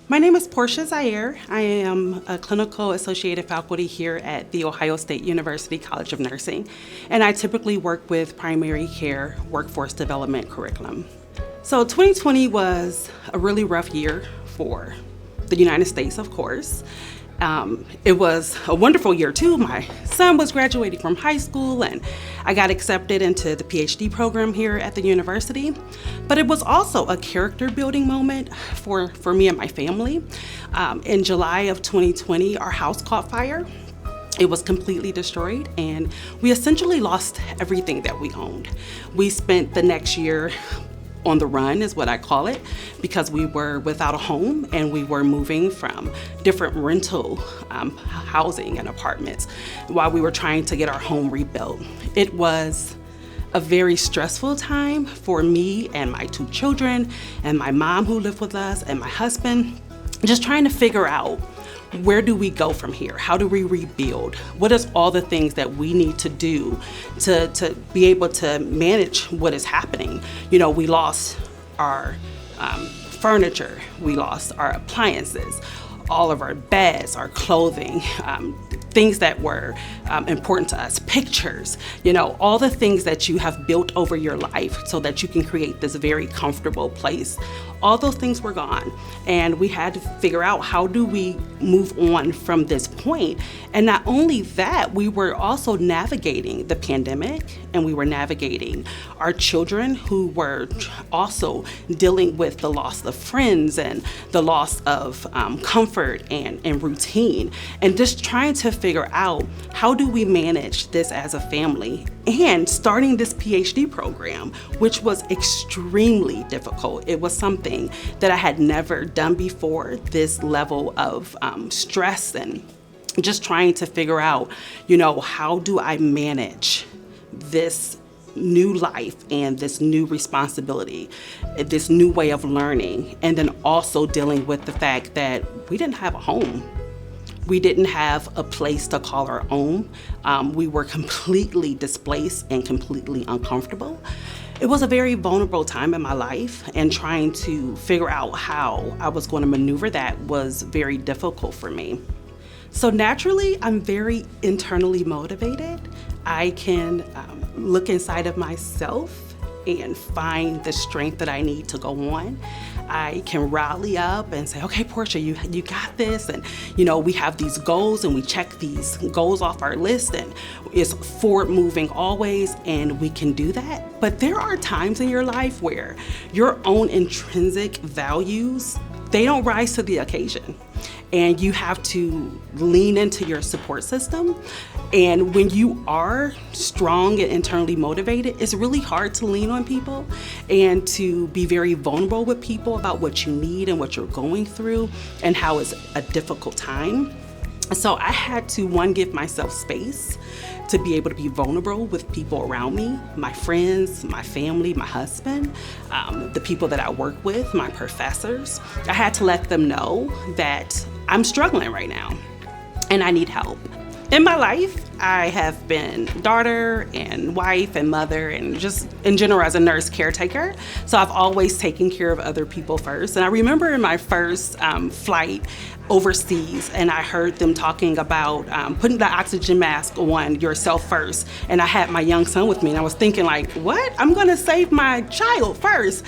My name is Portia Zaire. I am a clinical associated faculty here at The Ohio State University College of Nursing, and I typically work with primary care workforce development curriculum. So 2020 was a really rough year for the United States, of course. It was a wonderful year too. My son was graduating from high school and I got accepted into the PhD program here at the university. But it was also a character building moment for me and my family. In July of 2020, our house caught fire. It was completely destroyed and we essentially lost everything that we owned. We spent the next year on the run, is what I call it, because we were without a home and we were moving from different rental housing and apartments while we were trying to get our home rebuilt. It was a very stressful time for me and my two children and my mom who lived with us and my husband, just trying to figure out, where do we go from here? How do we rebuild? What is all the things that we need to do to be able to manage what is happening? You know, we lost our furniture, we lost our appliances, all of our beds, our clothing, things that were important to us, pictures, you know, all the things that you have built over your life so that you can create this very comfortable place. All those things were gone. And we had to figure out, how do we move on from this point? And not only that, we were also navigating the pandemic and we were navigating our children who were also dealing with the loss of friends and the loss of comfort and routine, and just trying to figure out, how do we manage this as a family? And starting this PhD program, which was extremely difficult. It was something that I had never done before, this level of stress and just trying to figure out, you know, how do I manage this new life and this new responsibility, this new way of learning, and then also dealing with the fact that we didn't have a home. We didn't have a place to call our own. We were completely displaced and completely uncomfortable. It was a very vulnerable time in my life, and trying to figure out how I was going to maneuver that was very difficult for me. So naturally, I'm very internally motivated. I can look inside of myself and find the strength that I need to go on. I can rally up and say, okay, Portia, you got this. And, you know, we have these goals and we check these goals off our list and it's forward moving always, and we can do that. But there are times in your life where your own intrinsic values, they don't rise to the occasion. And you have to lean into your support system. And when you are strong and internally motivated, it's really hard to lean on people and to be very vulnerable with people about what you need and what you're going through and how it's a difficult time. So I had to, one, give myself space to be able to be vulnerable with people around me, my friends, my family, my husband, the people that I work with, my professors. I had to let them know that I'm struggling right now and I need help. In my life, I have been daughter and wife and mother, and just in general as a nurse caretaker. So I've always taken care of other people first. And I remember in my first flight overseas, and I heard them talking about putting the oxygen mask on yourself first. And I had my young son with me, and I was thinking like, what? I'm gonna save my child first.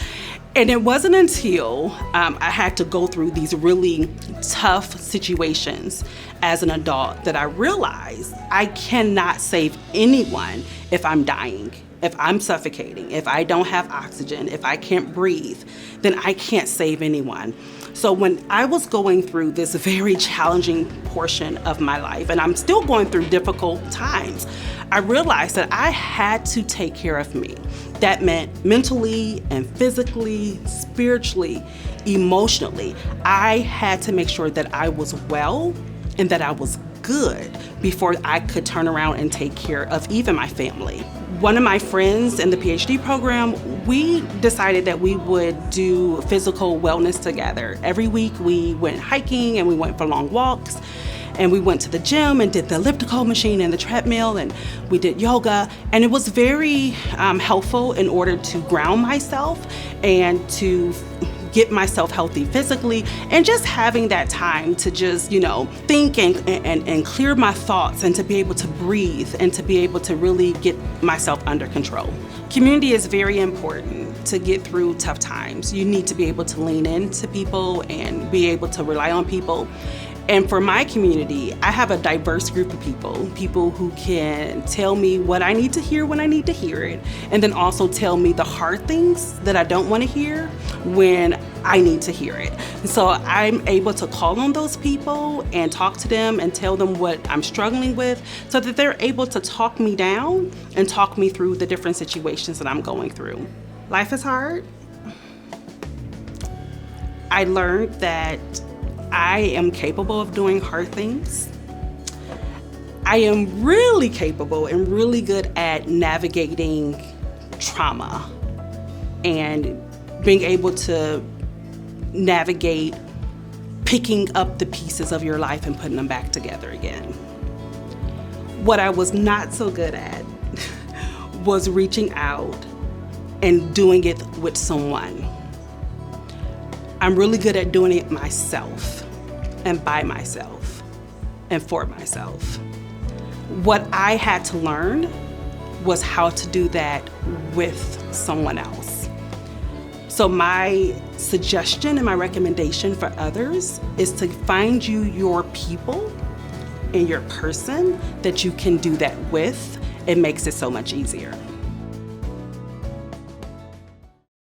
And it wasn't until I had to go through these really tough situations as an adult that I realized I cannot save anyone if I'm dying, if I'm suffocating, if I don't have oxygen, if I can't breathe, then I can't save anyone. So when I was going through this very challenging portion of my life, and I'm still going through difficult times, I realized that I had to take care of me. That meant mentally and physically, spiritually, emotionally. I had to make sure that I was well and that I was good before I could turn around and take care of even my family. One of my friends in the PhD program, we decided that we would do physical wellness together. Every week we went hiking and we went for long walks. And we went to the gym and did the elliptical machine and the treadmill, and we did yoga. And it was very helpful in order to ground myself and to get myself healthy physically, and just having that time to just, think and clear my thoughts, and to be able to breathe, and to be able to really get myself under control. Community is very important to get through tough times. You need to be able to lean into people and be able to rely on people. And for my community, I have a diverse group of people who can tell me what I need to hear when I need to hear it, and then also tell me the hard things that I don't want to hear when I need to hear it. So I'm able to call on those people and talk to them and tell them what I'm struggling with, so that they're able to talk me down and talk me through the different situations that I'm going through. Life is hard. I learned that I am capable of doing hard things. I am really capable and really good at navigating trauma and being able to navigate picking up the pieces of your life and putting them back together again. What I was not so good at was reaching out and doing it with someone. I'm really good at doing it myself and by myself and for myself. What I had to learn was how to do that with someone else. So my suggestion and my recommendation for others is to find you your people and your person that you can do that with. It makes it so much easier.